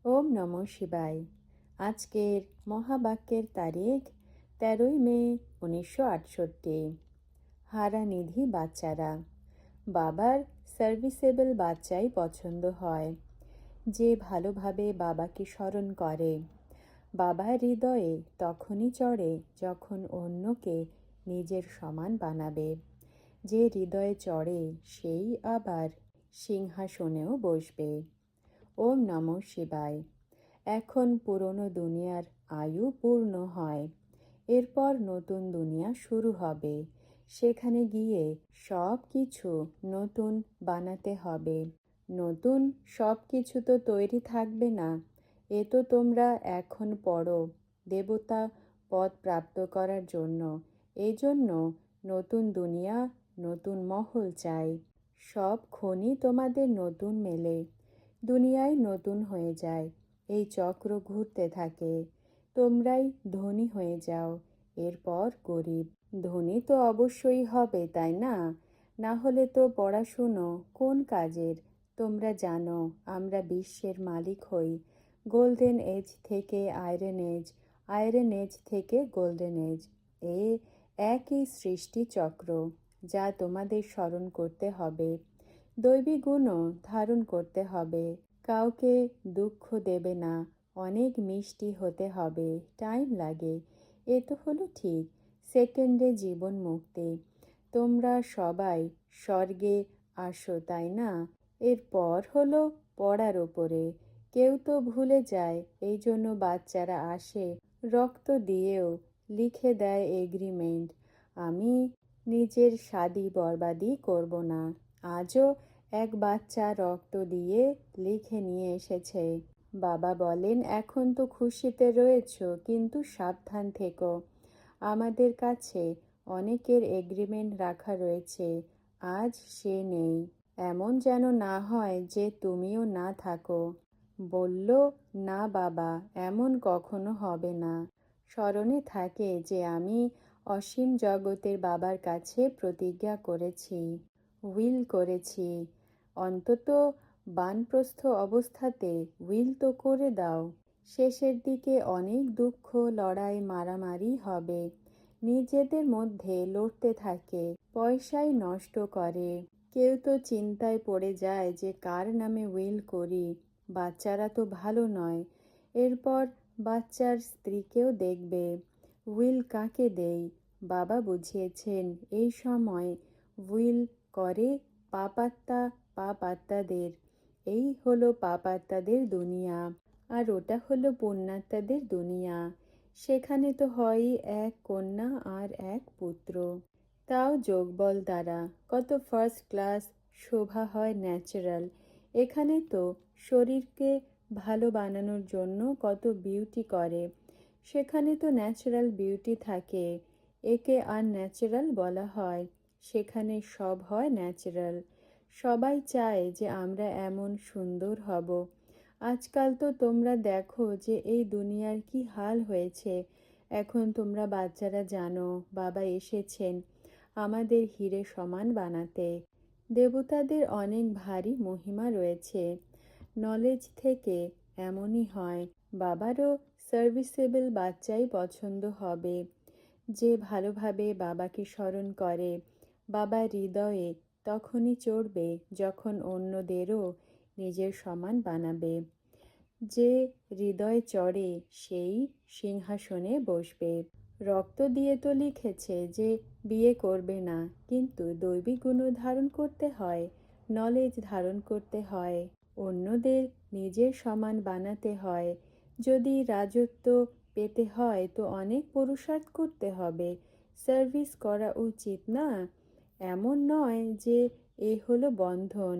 ওম নমঃ শিবায়। আজকের মহাবাক্যের তারিখ 13ই মে 1968। হারানিধি বাচ্চারা। বাবার সার্ভিসেবল বাচ্চাই পছন্দ হয়, যে ভালোভাবে বাবাকে স্মরণ করে। বাবার হৃদয়ে তখনই চড়ে যখন অন্যকে নিজের সমান বানাবে। যে হৃদয়ে চড়ে সেই আবার সিংহাসনেও বসবে। ওম নমঃ শিবায়। এখন পুরনো দুনিয়ার আয়ু পূর্ণ হয়, এরপর নতুন দুনিয়া শুরু হবে। সেখানে গিয়ে সব কিছু নতুন বানাতে হবে। নতুন সব কিছু তো তৈরি থাকবে না। এ তো তোমরা এখন পড়ো দেবতা পদ প্রাপ্ত করার জন্য। এই জন্য নতুন দুনিয়া, নতুন মহল চাই। সব খনি তোমাদের নতুন মেলে, দুনিয়ায় নতুন হয়ে যায়। এই চক্র ঘুরতে থাকে। তোমরাই ধনী হয়ে যাও, এরপর গরিব। ধনী তো অবশ্যই হবে, তাই না? না হলে তো পড়াশুনো কোন কাজের? তোমরা জানো আমরা বিশ্বের মালিক হই। গোল্ডেন এজ থেকে আয়রন এজ, আয়রন এজ থেকে গোল্ডেন এজ। এ একই সৃষ্টি চক্র, যা তোমাদের স্মরণ করতে হবে। দৈবী গুণও ধারণ করতে হবে। কাউকে দুঃখ দেবে না। অনেক মিষ্টি হতে হবে, টাইম লাগে। এ তো হলো ঠিক। সেকেন্ডে জীবন মুক্তি। তোমরা সবাই স্বর্গে আসো, তাই না? এরপর হলো পড়ার ওপরে। কেউ তো ভুলে যায়, এই জন্য বাচ্চারা আসে রক্ত দিয়েও লিখে দেয় এগ্রিমেন্ট। আমি নিজের শাদি বরবাদি করব না। আজও এক বাচ্চা রক্ত দিয়ে লিখে নিয়ে এসেছে। বাবা বলেন, এখন তো খুশিতে রয়েছো, কিন্তু সাবধান থেকো। আমাদের কাছে অনেকের এগ্রিমেন্ট রাখা রয়েছে, আজ সে নেই। এমন যেন না হয় যে তুমিও না থাকো। বলল, না বাবা, এমন কখনো হবে না। স্মরণে থাকে যে আমি অসীম জগতের বাবার কাছে প্রতিজ্ঞা করেছি, উইল করেছি। অন্তত বানপ্রস্থ অবস্থাতে উইল তো করে দাও। শেষের দিকে অনেক দুঃখ, লড়াই, মারামারি হবে। নিজেদের মধ্যে লড়তে থাকে, পয়সাই নষ্ট করে। কেউ তো চিন্তায় পড়ে যায় যে কার নামে উইল করি। বাচ্চারা তো ভালো নয়। এরপর বাচ্চার স্ত্রীকেও দেখবে। উইল কাকে দেই? বাবা বুঝিয়েছেন, এই সময় উইল করে পাপাত্মাদের। এই হলো পাপাত্মাদের দুনিয়া, আর ওটা হলো পুণ্যাত্মাদের দুনিয়া। সেখানে তো হয়ই এক কন্যা আর এক পুত্র, তাও যোগবল দ্বারা। কত ফার্স্ট ক্লাস শোভা হয় ন্যাচারাল। এখানে তো শরীরকে ভালো বানানোর জন্য কত বিউটি করে। সেখানে তো ন্যাচারাল বিউটি থাকে, একে আনন্যাচারাল বলা হয়। সেখানে সব হয় ন্যাচারাল। সবাই চায় যে আমরা এমন সুন্দর হব। আজকাল তো তোমরা দেখো যে এই দুনিয়ার কি হাল হয়েছে। এখন তোমরা বাচ্চারা জানো বাবা এসেছেন আমাদের হিরে সমান বানাতে। দেবতাদের অনেক ভারী মহিমা রয়েছে। নলেজ থেকে এমনই হয়। বাবারও সার্ভিসেবল বাচ্চাই পছন্দ হবে, যে ভালোভাবে বাবাকে স্মরণ করে। বাবার হৃদয়ে তখনই চড়বে যখন অন্যদেরও নিজের সমান বানাবে। যে হৃদয় চড়ে সেই সিংহাসনে বসবে। রক্ত দিয়ে তো লিখেছে যে বিয়ে করবে না, কিন্তু দৈবিক গুণ ধারণ করতে হয়, নলেজ ধারণ করতে হয়, অন্যদের নিজের সমান বানাতে হয়। যদি রাজত্ব পেতে হয় তো অনেক পুরুষার্থ করতে হবে, সার্ভিস করা উচিত না। এমন নয় যে এ হলো বন্ধন।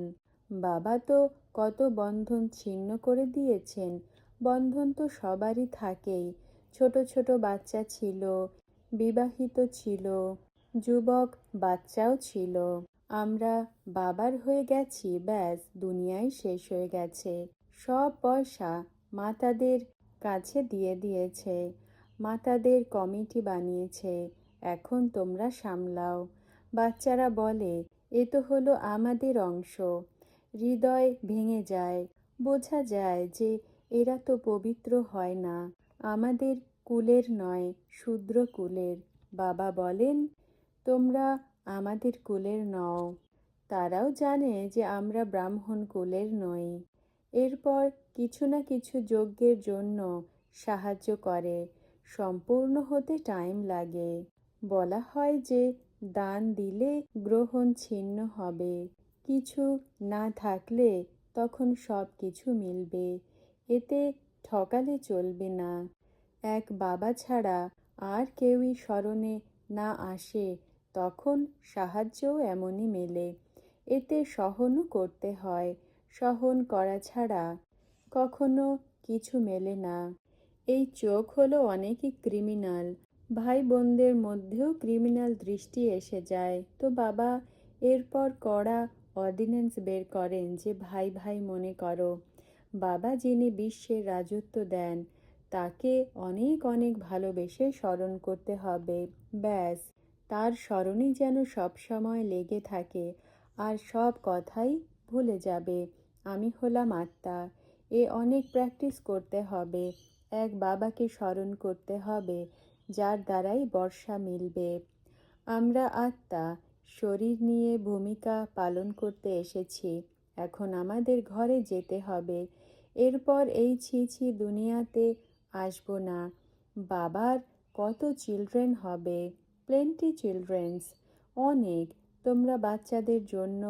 বাবা তো কত বন্ধন ছিন্ন করে দিয়েছেন। বন্ধন তো সবারই থাকেই। ছোট ছোট বাচ্চা ছিল, বিবাহিত ছিল, যুবক বাচ্চাও ছিল। আমরা বাবার হয়ে গেছি, ব্যাস দুনিয়াই শেষ হয়ে গেছে। সব পয়সা মাতাদের কাছে দিয়ে দিয়েছে। মাতাদের কমিটি বানিয়েছে, এখন তোমরা সামলাও। বাচ্চারা বলে, এ তো হলো আমাদের অংশ। হৃদয় ভেঙে যায়। বোঝা যায় যে এরা তো পবিত্র হয় না, আমাদের কুলের নয়, শূদ্র কুলের। বাবা বলেন, তোমরা আমাদের কুলের নও। তারাও জানে যে আমরা ব্রাহ্মণ কুলের নই। এরপর কিছু না কিছু যজ্ঞের জন্য সাহায্য করে, সম্পূর্ণ হতে টাইম লাগে। বলা হয় যে দান দিলে গ্রহণ ছিন্ন হবে, কিছু না থাকলে তখন সব কিছু মিলবে। এতে ঠকালে চলবে না। এক বাবা ছাড়া আর কেউই স্মরণে না আসে, তখন সাহায্যও এমনই মেলে। এতে সহনও করতে হয়, সহন করা ছাড়া কখনো কিছু মেলে না। এই চোখ হলো অনেকই ক্রিমিনাল, ভাই বোনদের মধ্যেও ক্রিমিনাল দৃষ্টি এসে যায়। তো বাবা এরপর কড়া অর্ডিন্যান্স বের করেন যে ভাই ভাই মনে করো। বাবা যিনি বিশ্বের রাজত্ব দেন, তাকে অনেক অনেক ভালোবেসে স্মরণ করতে হবে। ব্যাস, তার স্মরণই যেন সবসময় লেগে থাকে, আর সব কথাই ভুলে যাবে। আমি হলাম আত্মা। এ অনেক প্র্যাকটিস করতে হবে। এক বাবাকে স্মরণ করতে হবে, যার দ্বারাই বর্ষা মিলবে। আমরা আত্মা, শরীর নিয়ে ভূমিকা পালন করতে এসেছি। এখন আমাদের ঘরে যেতে হবে। এরপর এই ছি ছি দুনিয়াতে আসবো না। বাবার কত চিলড্রেন হবে, প্লেন্টি চিলড্রেন্স, অনেক। তোমরা বাচ্চাদের জন্য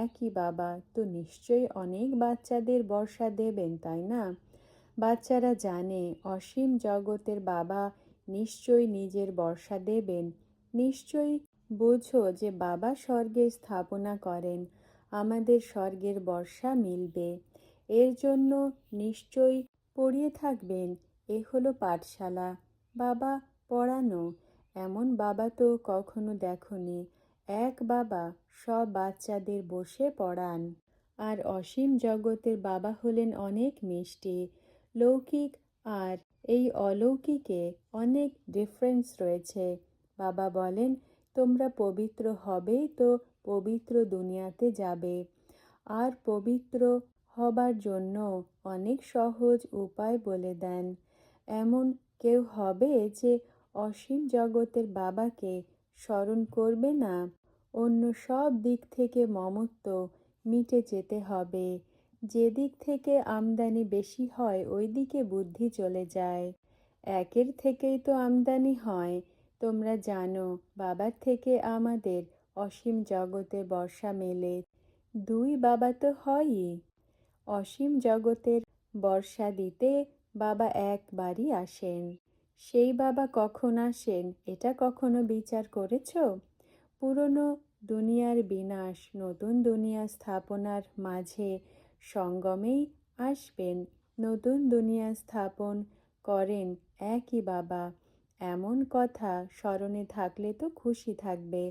একই বাবা, তো নিশ্চয়ই অনেক বাচ্চাদের বর্ষা দেবেন, তাই না? বাচ্চারা জানে অসীম জগতের বাবা নিশ্চয়ই নিজের বর্ষা দেবেন। নিশ্চয়ই বোঝো যে বাবা স্বর্গে স্থাপনা করেন, আমাদের স্বর্গের বর্ষা মিলবে। এর জন্য নিশ্চয়ই পড়িয়ে থাকবেন। এ হলো পাঠশালা, বাবা পড়ানো। এমন বাবা তো কখনো দেখনি। এক বাবা সব বাচ্চাদের বসে পড়ান। আর অসীম জগতের বাবা হলেন অনেক মিষ্টি। লৌকিক আর এই অলৌকিকে অনেক ডিফারেন্স রয়েছে। বাবা বলেন, তোমরা পবিত্র হবেই তো পবিত্র দুনিয়াতে যাবে। আর পবিত্র হবার জন্য অনেক সহজ উপায় বলে দেন। এমন কেউ হবে যে অসীম জগতের বাবাকে স্মরণ করবে না? অন্য সব দিক থেকে মমত্ব মিটে যেতে হবে। যে দিক থেকে আমদানি বেশি হয় ওই দিকে বুদ্ধি চলে যায়। একের থেকেই তো আমদানি হয়। তোমরা জানো বাবার থেকে আমাদের অসীম জগতে বর্ষা মেলে। দুই বাবা তো হয়ই। অসীম জগতের বর্ষা দিতে বাবা একবারই আসেন। সেই বাবা কখন আসেন এটা কখনো বিচার করেছ? পুরনো দুনিয়ার বিনাশ নতুন দুনিয়া স্থাপনার মাঝে সঙ্গমেই আসবেন। নতুন দুনিয়া স্থাপন করেন একই বাবা। এমন কথা স্মরণে থাকলে তো খুশি থাকবে।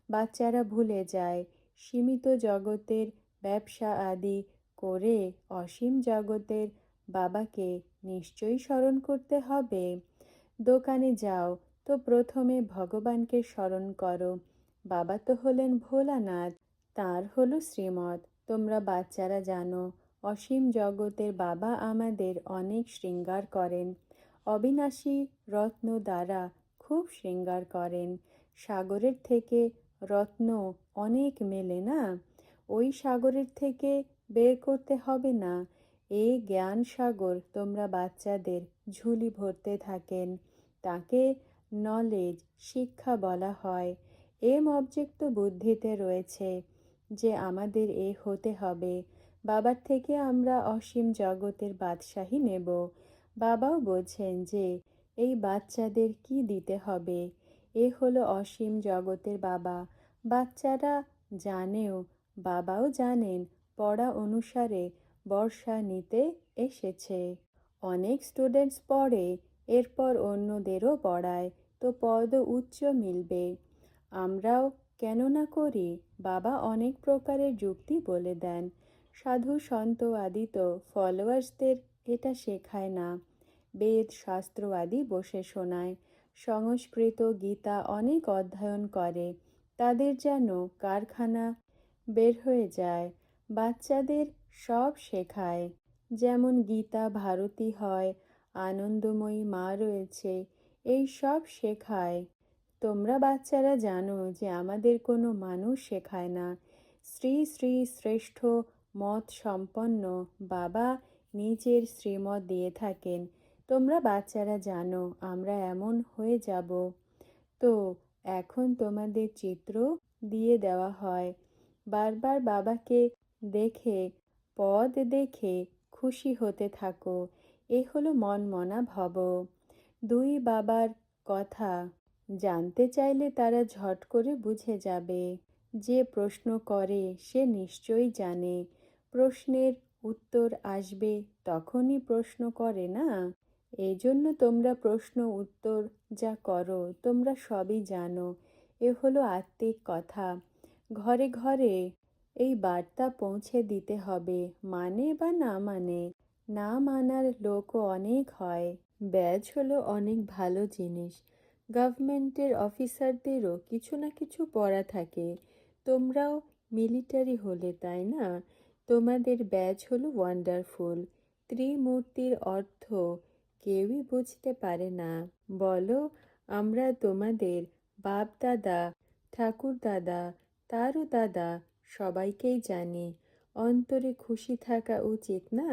বাচ্চারা ভুলে যায় সীমিত জগতের ব্যবসা আদি করে অসীম জগতের বাবাকে নিশ্চয়ই স্মরণ করতে হবে। দোকানে যাও তো প্রথমে ভগবানকে স্মরণ করো। বাবা তো হলেন ভোলানাথ, তার হলো শ্রীমৎ। তোমরা বাচ্চারা জানো অসীম জগতের বাবা আমাদের অনেক শৃঙ্গার করেন। অবিনাশী রত্ন দ্বারা খুব শৃঙ্গার করেন। সাগরের থেকে রত্ন অনেক মেলে না? ওই সাগরের থেকে বের করতে হবে না। এই জ্ঞান সাগর তোমরা বাচ্চাদের ঝুলি ভরতে থাকেন। তাকে নলেজ, শিক্ষা বলা হয়। এম অবজেক্ট বুদ্ধিতে রয়েছে যে আমাদের এ হতে হবে। বাবার থেকে আমরা অসীম জগতের বাদশাহী নেব। বাবাও বোঝেন যে এই বাচ্চাদের কি দিতে হবে। এ হলো অসীম জগতের বাবা। বাচ্চারা জানেও, বাবাও জানেন পড়া অনুসারে বর্ষা নিতে এসেছে। অনেক স্টুডেন্টস পড়ে, এরপর অন্যদেরও পড়ায়, তো পদ উচ্চ মিলবে। আমরাও কেন না করি? বাবা অনেক প্রকারের যুক্তি বলে দেন। সাধু সন্ত আদি তো ফলোয়ার্সদের এটা শেখায় না। বেদ শাস্ত্র আদি বসে শোনায়। সংস্কৃত গীতা অনেক অধ্যয়ন করে। তাদের যেন কারখানা বের হয়ে যায়। বাচ্চাদের সব শেখায়। যেমন গীতা ভারতী হয়, আনন্দময়ী মা রয়েছে, এই সব শেখায়। তোমরা বাচ্চারা জানো যে আমাদের কোনো মানুষ শেখায় না। শ্রী শ্রী শ্রেষ্ঠ মত সম্পন্ন বাবা নিজের শ্রীমত দিয়ে থাকেন। তোমরা বাচ্চারা জানো আমরা এমন হয়ে যাব। তো এখন তোমাদের চিত্র দিয়ে দেওয়া হয়। বারবার বাবাকে দেখে, পদ দেখে খুশি হতে থাকো। এ হলো মনমনা ভব। দুই বাবার কথা জানতে চাইলে তারা ঝট করে বুঝে যাবে। যে প্রশ্ন করে সে নিশ্চয়ই জানে। প্রশ্নের উত্তর আসবে তখনই প্রশ্ন করে না। এই জন্য তোমরা প্রশ্ন উত্তর যা করো তোমরা সবই জানো। এ হলো আত্মিক কথা। ঘরে ঘরে এই বার্তা পৌঁছে দিতে হবে, মানে বা না মানে। না মানার লোকও অনেক হয়। ব্যাজ হলো অনেক ভালো জিনিস। গভর্নমেন্টের অফিসারদেরও কিছু না কিছু পড়া থাকে। তোমরাও মিলিটারি হলে, তাই না? তোমাদের ব্যাজ হলো ওয়ান্ডারফুল। ত্রিমূর্তির অর্থ কেউই বুঝতে পারে না। বলো, আমরা তোমাদের বাপ দাদা, ঠাকুর দাদা, তারও দাদা সবাইকেই জানি। অন্তরে খুশি থাকা উচিত না?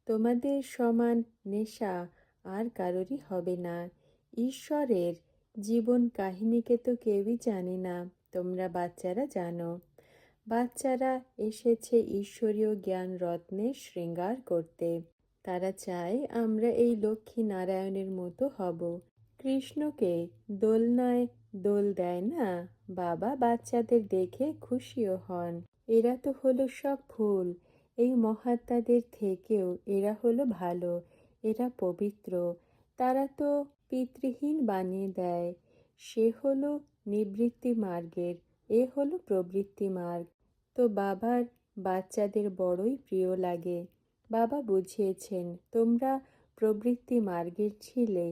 তোমাদের সমান নেশা আর কারোরই হবে না। ঈশ্বরের জীবন কাহিনীকে তো কেউই জানে না, তোমরা বাচ্চারা জানো। বাচ্চারা এসেছে ঈশ্বরীয় জ্ঞান রত্নের শৃঙ্গার করতে। তারা চায় আমরা এই লক্ষ্মী নারায়ণের মতো হব। কৃষ্ণকে দোলনায় দোল দেয় না? বাবা বাচ্চাদের দেখে খুশিও হন। এরা তো হলো সব ফুল। এই মহাত্মাদের থেকেও এরা হলো ভালো। এরা পবিত্র। তারা তো পিতৃহীন বানিয়ে দেয়। সে হলো নিবৃত্তি মার্গের, এ হলো প্রবৃত্তি মার্গ। তো বাবার বাচ্চাদের বড়ই প্রিয় লাগে। বাবা বুঝিয়েছেন তোমরা প্রবৃত্তি মার্গের ছিলে,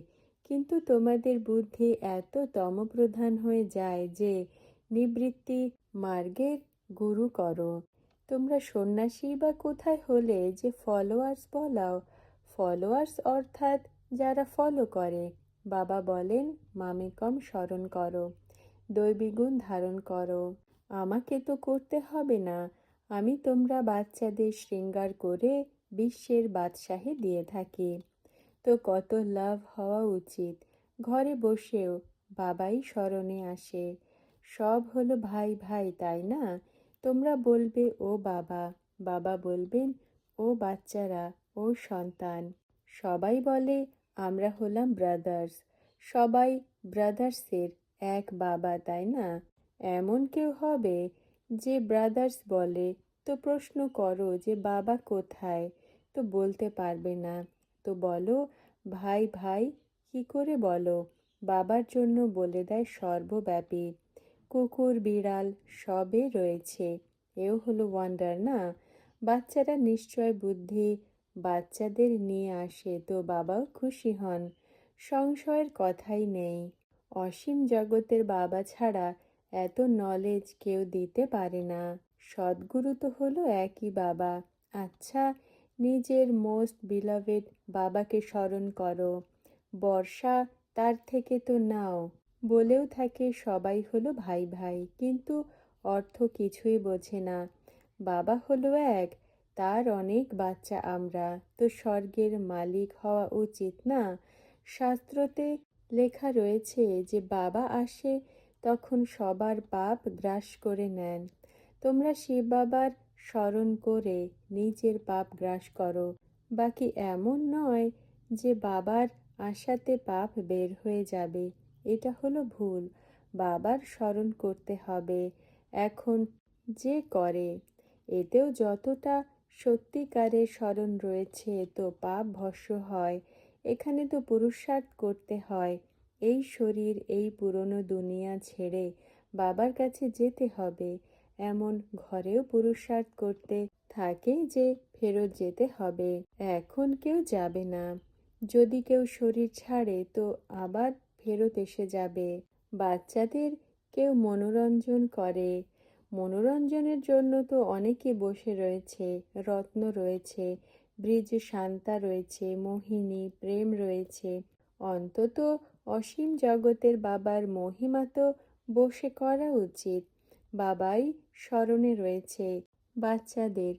কিন্তু তোমাদের বুদ্ধি এত তমপ্রধান হয়ে যায় যে নিবৃত্তি মার্গের গুরু করো। তোমরা সন্ন্যাসী বা কোথায় হলে যে ফলোয়ার্স বলাও? ফলোয়ার্স অর্থাৎ যারা ফলো করে। বাবা বলেন মামেকম স্মরণ করো, দৈবী গুণ ধারণ করো। আমাকে তো করতে হবে না। আমি তোমরা বাচ্চাদের শৃঙ্গার করে বিশ্বের বাদশাহে দিয়ে থাকি। তো কত লাভ হওয়া উচিত। ঘরে বসেও বাবাই স্মরণে আসে। সব হলো ভাই ভাই, তাই না? তোমরা বলবে ও বাবা, বাবা বলবেন ও বাচ্চারা, ও সন্তান। সবাই বলে আমরা হলাম ব্রাদার্স। সবাই ব্রাদার্সের এক বাবা, তাই না? এমন কেউ হবে যে ব্রাদার্স বলে, তো প্রশ্ন করো যে বাবা কোথায়? তো বলতে পারবে না। তো বলো ভাই ভাই, কি করে বলো? বাবার জন্য বলে দেয় সর্বব্যাপী। কুকুর বিড়াল সবে রয়েছে। এও হলো ওয়ান্ডার না? বাচ্চারা নিশ্চয় বুদ্ধি বাচ্চাদের নিয়ে আসে, তো বাবাও খুশি হন। সংশয়ের কথাই নেই। অসীম জগতের বাবা ছাড়া এত নলেজ কেউ দিতে পারে না। সদ্গুরু তো হলো একই বাবা। আচ্ছা, নিজের মোস্ট বিলাভেড বাবাকে স্মরণ করো। বর্ষা তার থেকে তো নাও। বলেও থাকে সবাই হলো ভাই ভাই, কিন্তু অর্থ কিছুই বোঝে না। বাবা হলো এক, তার অনেক বাচ্চা আমরা। তো স্বর্গের মালিক হওয়া উচিত না? শাস্ত্রতে লেখা রয়েছে যে বাবা আসে তখন সবার পাপ গ্রাস করে নেন। তোমরা শিব বাবার স্মরণ করে নিজের পাপ গ্রাস করো। বাকি এমন নয় যে বাবার আশাতে পাপ বের হয়ে যাবে। এটা হলো ভুল। বাবার স্মরণ করতে হবে। এখন যে করে, এতেও যতটা সত্যিকারের স্মরণ রয়েছে তো পাপ ভস্ম হয়। এখানে তো পুরুষার্থ করতে হয়। এই শরীর, এই পুরনো দুনিয়া ছেড়ে বাবার কাছে যেতে হবে। এমন ঘরেও পুরুষার্থ করতে থাকে যে ফেরত যেতে হবে। এখন কেউ যাবে না। যদি কেউ শরীর ছাড়ে তো আবার ফেরত এসে যাবে। বাচ্চাদের কেউ মনোরঞ্জন করে। মনোরঞ্জনের জন্য তো অনেকে বসে রয়েছে, রত্ন রয়েছে, ব্রিজ শান্তা রয়েছে, মোহিনী, প্রেম রয়েছে। অন্তত অসীম জগতের বাবার মহিমা তো বসে করা উচিত। বাবাই স্মরণে রয়েছে বাচ্চাদের,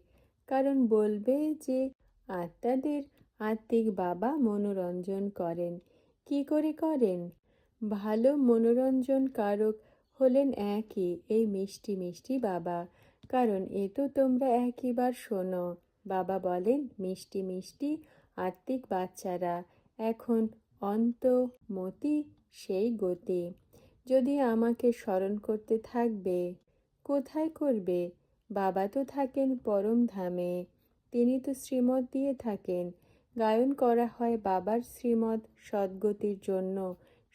কারণ বলবে যে আত্মাদের আত্মিক বাবা মনোরঞ্জন করেন। কি করে করেন? ভালো মনোরঞ্জন কারক হলেন একই, এই মিষ্টি মিষ্টি বাবা। কারণ এ তো তোমরা একইবার শোনো। বাবা বলেন, মিষ্টি মিষ্টি আত্মিক বাচ্চারা, এখন অন্তমতি সেই গতি। যদি আমাকে স্মরণ করতে থাকবে, কোথায় করবে? বাবা তো থাকেন পরম ধামে, তিনি তো শ্রীমত দিয়ে থাকেন। গায়ন করা হয় বাবার শ্রীমত সদ্গতির জন্য,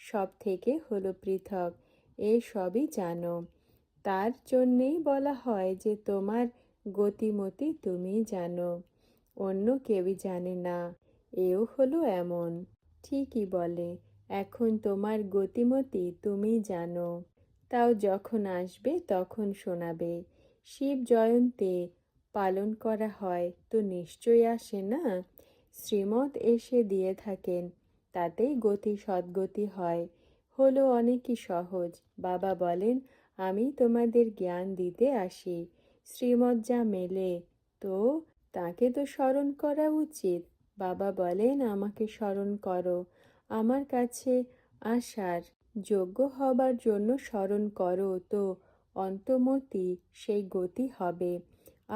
সব থেকে হলো পৃথক, এ সবই জানো। তার জন্যেই বলা হয় যে তোমার গতিমতি তুমি জানো, অন্য কেউই জানে না। এও হলো এমন। ঠিকই বলে, এখন তোমার গতিমতি তুমি জানো। তাও যখন আসবে তখন শোনাবে। শিব জয়ন্তী পালন করা হয় তো নিশ্চয়ই আসে না, শ্রীমত এসে দিয়ে থাকেন, তাতেই গতি সদ্গতি হয়। হলো অনেকই সহজ। বাবা বলেন, আমি তোমাদের জ্ঞান দিতে আসি। শ্রীমত যা মেলে তো তাকে তো স্মরণ করা উচিত। বাবা বলেন, আমাকে স্মরণ করো, আমার কাছে আসার যোগ্য হবার জন্য স্মরণ করো, তো অন্তমতি সেই গতি হবে,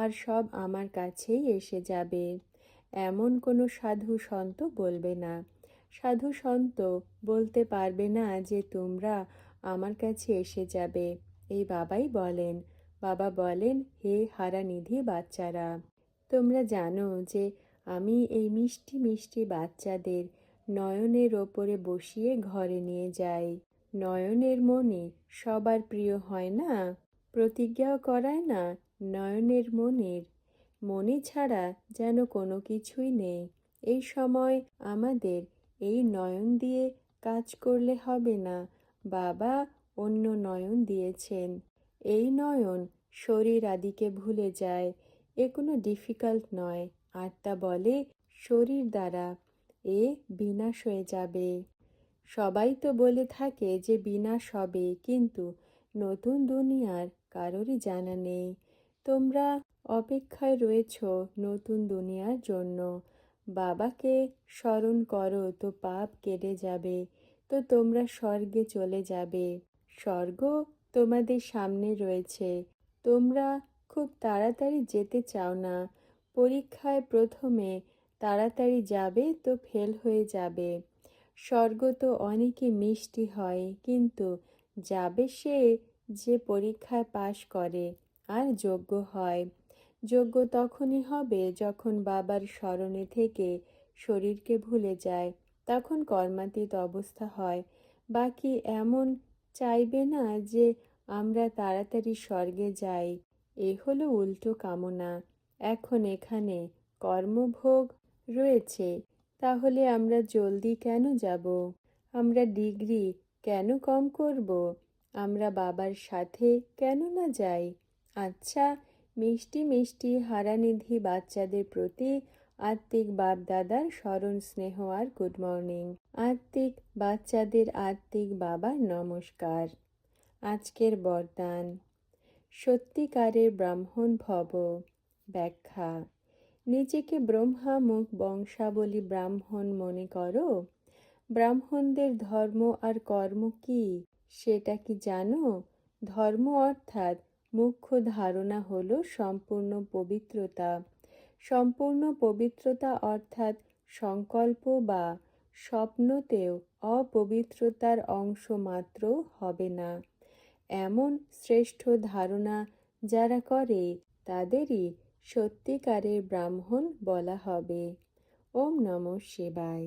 আর সব আমার কাছেই এসে যাবে। এমন কোনো সাধু সন্ত বলবে না। সাধু সন্ত বলতে পারবে না যে তোমরা আমার কাছে এসে যাবে, এই বাবাই বলেন। বাবা বলেন, হে হারানিধি বাচ্চারা, তোমরা জানো যে আমি এই মিষ্টি মিষ্টি বাচ্চাদের নয়নের ওপরে বসিয়ে ঘরে নিয়ে যাই। নয়নের মণি সবার প্রিয় হয় না? প্রতিজ্ঞাও করায় না নয়নের মণির। মণি ছাড়া যেন কোনো কিছুই নেই। এই সময় আমাদের এই নয়ন দিয়ে কাজ করলে হবে না, বাবা অন্য নয়ন দিয়েছেন। এই নয়ন শরীর আদিকে ভুলে যায়, এ কোনো ডিফিকাল্ট নয়। আত্মা বলে, শরীর দ্বারা এ বিনাশ হয়ে যাবে। সবাই তো বলে থাকে যে বিনাশ হবে, কিন্তু নতুন দুনিয়ার কারোরই জানা নেই। তোমরা অপেক্ষায় রয়েছ নতুন দুনিয়ার জন্য। বাবাকে স্মরণ করো তো পাপ কেটে যাবে, তো তোমরা স্বর্গে চলে যাবে। স্বর্গ তোমাদের সামনে রয়েছে, তোমরা খুব তাড়াতাড়ি যেতে চাও না। পরীক্ষায় প্রথমে তাড়াতাড়ি যাবে তো ফেল হয়ে যাবে। স্বর্গ তো অনেকই মিষ্টি হয়, কিন্তু যাবে সে যে পরীক্ষায় পাশ করে আর যোগ্য হয়। যোগ্য তখনই হবে যখন বাবার স্মরণে থেকে শরীরকে ভুলে যায়, তখন কর্মাতীত অবস্থা হয়। বাকি এমন চাইবে না যে আমরা তাড়াতাড়ি স্বর্গে যাই, এ হলো উল্টো কামনা। এখন এখানে কর্মভোগ রয়েছে, তাহলে আমরা জলদি কেন যাব? আমরা ডিগ্রি কেন কম করব? আমরা বাবার সাথে কেন না যাই? আচ্ছা, মিষ্টি মিষ্টি হারানিধি বাচ্চাদের প্রতি আত্মিক বাপ দাদার স্মরণ স্নেহ আর গুড মর্নিং। আত্মিক বাচ্চাদের আত্মিক বাবার নমস্কার। আজকের বরদান, সত্যিকারের ব্রাহ্মণ ভব। ব্যাখ্যা, নিজেকে ব্রহ্মা মুখ বংশাবলী ব্রাহ্মণ মনে করো। ব্রাহ্মণদের ধর্ম আর কর্ম কি সেটা কি জানো? ধর্ম অর্থাৎ মুখ্য ধারণা হলো সম্পূর্ণ পবিত্রতা। সম্পূর্ণ পবিত্রতা অর্থাৎ সংকল্প বা স্বপ্নতেও অপবিত্রতার অংশ মাত্র হবে না, এমন শ্রেষ্ঠ ধারণা যারা করে তাদেরই সত্যিকারের ব্রাহ্মণ বলা হবে। ওম নমঃ শিবায়।